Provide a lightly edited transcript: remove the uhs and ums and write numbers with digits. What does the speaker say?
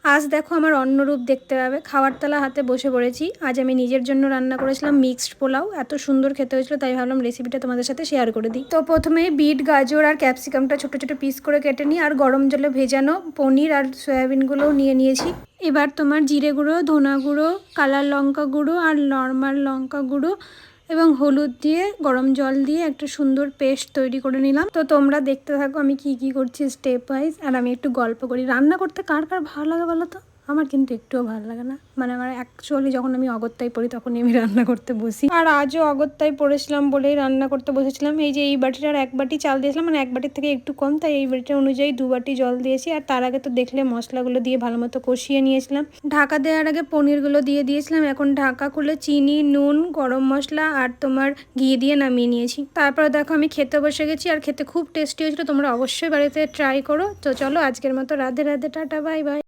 আজ দেখো আমার অন্য রূপ দেখতে পাবে। খাওয়ার তালা হাতে বসে পড়েছি। আজ আমি নিজের জন্য রান্না করেছিলাম মিক্সড পোলাও। এত সুন্দর খেতে হয়েছিল, তাই ভাবলাম রেসিপিটা তোমাদের সাথে শেয়ার করে দিই। তো প্রথমে বিট, গাজর আর ক্যাপসিকামটা ছোটো ছোটো পিস করে কেটে নিই, আর গরম জলে ভেজানো পনির আর সয়াবিনগুলোও নিয়ে নিয়েছি। এবার তোমার জিরে গুঁড়ো, ধনা গুঁড়ো, কালার লঙ্কা গুঁড়ো আর নর্মাল লঙ্কা গুঁড়ো এবং হলুদ দিয়ে গরম জল দিয়ে একটা সুন্দর পেস্ট তৈরি করে নিলাম। তো তোমরা দেখতে থাকো আমি কি করছি স্টেপ ওয়াইজ, আর আমি একটু গল্প করি। রান্না করতে কার কার ভালো লাগে বলো তো? আমার কিন্তু একটুও ভালো লাগে না। মানে আমার অ্যাকচুয়ালি যখন আমি অগত্যায় পড়ি তখনই আমি রান্না করতে বসি, আর আজও অগত্যায় পড়েছিলাম বলেই রান্না করতে বসেছিলাম। এই যে এই বাটিটার 1 বাটি চাল দিয়েছিলাম, মানে 1 বাটির থেকে একটু কম, তাই এই বাটিটা অনুযায়ী 2 বাটি জল দিয়েছি। আর তার আগে তো দেখলে মশলাগুলো দিয়ে ভালো মতো কষিয়ে নিয়েছিলাম। ঢাকা দেওয়ার আগে পনিরগুলো দিয়ে দিয়েছিলাম। এখন ঢাকা খুলে চিনি, নুন, গরম মশলা আর তোমার ঘি দিয়ে নামিয়ে নিয়েছি। তারপর দেখো আমি খেতে বসে গেছি, আর খেতে খুব টেস্টি হয়েছিল। তোমরা অবশ্যই বাড়িতে ট্রাই করো। তো চলো আজকের মতো Radhe Radhe, tata, bye bye.